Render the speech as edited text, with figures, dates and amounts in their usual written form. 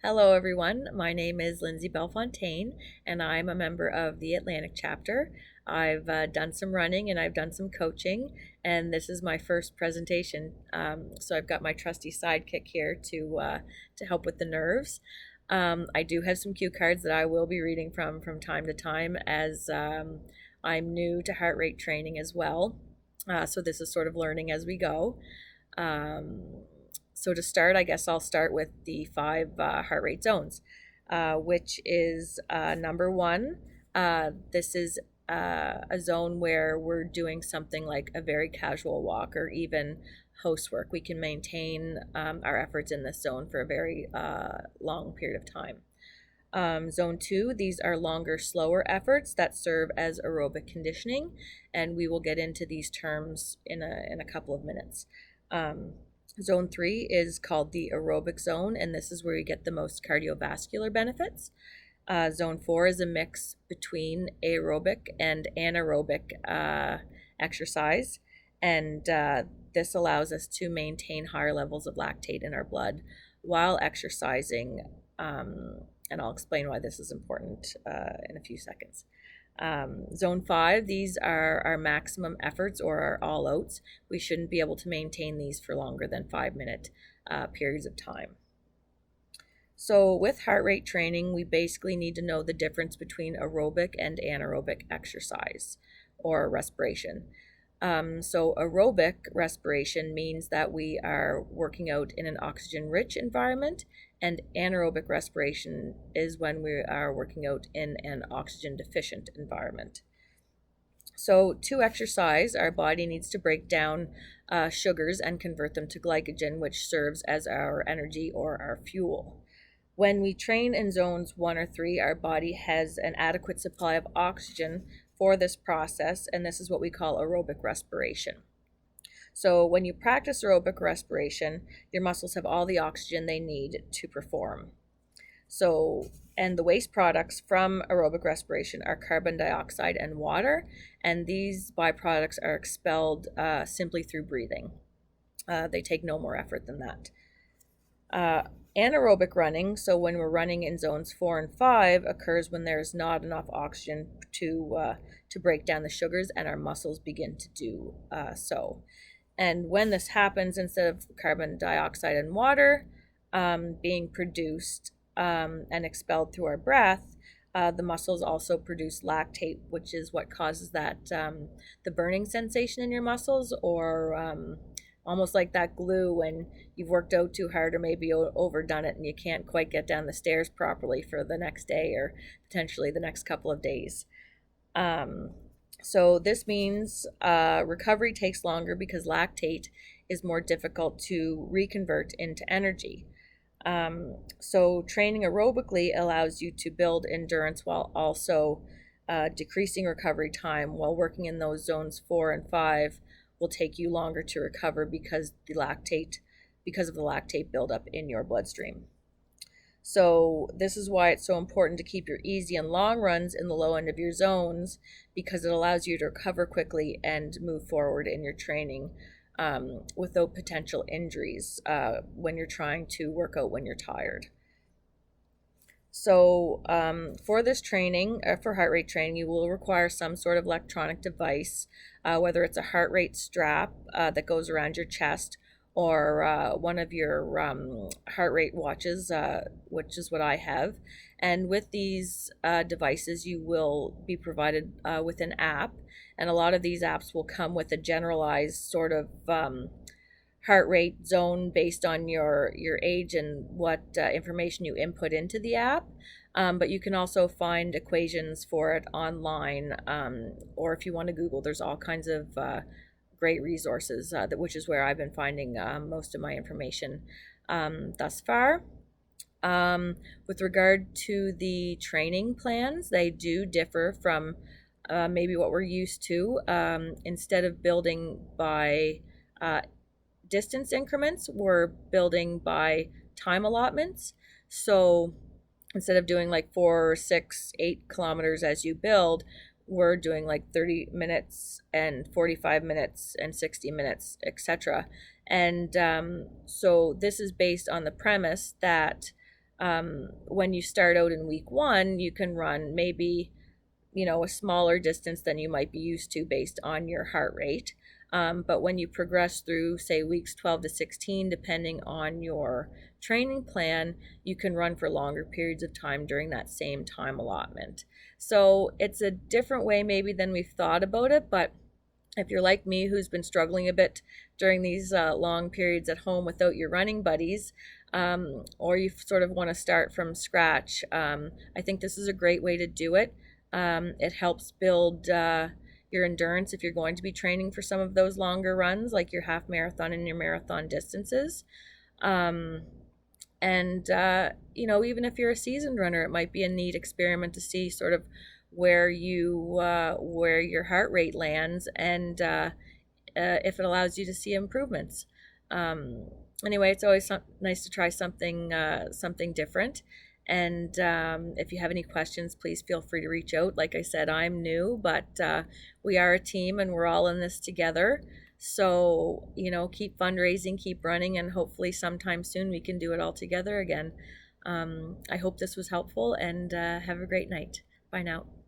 Hello, everyone. My name is Lindsay Belfontaine, and I'm a member of the Atlantic chapter. I've done some running and I've done some coaching, and this is my first presentation. So I've got my trusty sidekick here to help with the nerves. I do have some cue cards that I will be reading from time to time as I'm new to heart rate training as well. So this is sort of learning as we go. So to start, I guess I'll start with the five heart rate zones, which is number one. This is a zone where we're doing something like a very casual walk or even housework. We can maintain our efforts in this zone for a very long period of time. Zone two, these are longer, slower efforts that serve as aerobic conditioning, and we will get into these terms in a couple of minutes. Zone three is called the aerobic zone, and this is where you get the most cardiovascular benefits. Zone four is a mix between aerobic and anaerobic exercise, and this allows us to maintain higher levels of lactate in our blood while exercising, and I'll explain why this is important in a few seconds. Zone five, these are our maximum efforts or our all outs. We shouldn't be able to maintain these for longer than 5-minute periods of time. So with heart rate training, we basically need to know the difference between aerobic and anaerobic exercise or respiration. So aerobic respiration means that we are working out in an oxygen-rich environment, and anaerobic respiration is when we are working out in an oxygen-deficient environment. So to exercise, our body needs to break down sugars and convert them to glycogen, which serves as our energy or our fuel. When we train in zones 1 or 3, our body has an adequate supply of oxygen for this process, and this is what we call aerobic respiration. So when you practice aerobic respiration, your muscles have all the oxygen they need to perform. And the waste products from aerobic respiration are carbon dioxide and water, and these byproducts are expelled simply through breathing. They take no more effort than that. Anaerobic running, so when we're running in zones 4 and 5, occurs when there's not enough oxygen to break down the sugars, and our muscles begin to do so. And when this happens, instead of carbon dioxide and water being produced and expelled through our breath, the muscles also produce lactate, which is what causes that the burning sensation in your muscles, or almost like that glue when you've worked out too hard or maybe overdone it and you can't quite get down the stairs properly for the next day or potentially the next couple of days. So this means recovery takes longer because lactate is more difficult to reconvert into energy. So training aerobically allows you to build endurance while also decreasing recovery time, while working in those zones 4 and 5 will take you longer to recover because of the lactate buildup in your bloodstream. So this is why it's so important to keep your easy and long runs in the low end of your zones, because it allows you to recover quickly and move forward in your training without potential injuries when you're trying to work out when you're tired. So for this training, for heart rate training, you will require some sort of electronic device, whether it's a heart rate strap that goes around your chest, or one of your heart rate watches, which is what I have. And with these devices, you will be provided with an app, and a lot of these apps will come with a generalized sort of heart rate zone based on your age and what information you input into the app. But you can also find equations for it online, or if you want to Google, there's all kinds of great resources, which is where I've been finding most of my information thus far. With regard to the training plans, they do differ from maybe what we're used to. Instead of building by distance increments, we're building by time allotments. So instead of doing like 4, 6, 8 kilometers as you build, we're doing like 30 minutes and 45 minutes and 60 minutes, etc. And so this is based on the premise that When you start out in week one, you can run maybe, a smaller distance than you might be used to based on your heart rate. But when you progress through, say, weeks 12 to 16, depending on your training plan, you can run for longer periods of time during that same time allotment. So it's a different way, maybe, than we've thought about it. But if you're like me, who's been struggling a bit during these long periods at home without your running buddies, or you sort of want to start from scratch, I think this is a great way to do it. It helps build your endurance if you're going to be training for some of those longer runs, like your half marathon and your marathon distances. Um, and even if you're a seasoned runner, it might be a neat experiment to see sort of where your heart rate lands, and if it allows you to see improvements. Um, anyway, it's always nice to try something different. And if you have any questions, please feel free to reach out. Like I said, I'm new, but we are a team and we're all in this together. So, keep fundraising, keep running, and hopefully sometime soon we can do it all together again. I hope this was helpful, and have a great night. Bye now.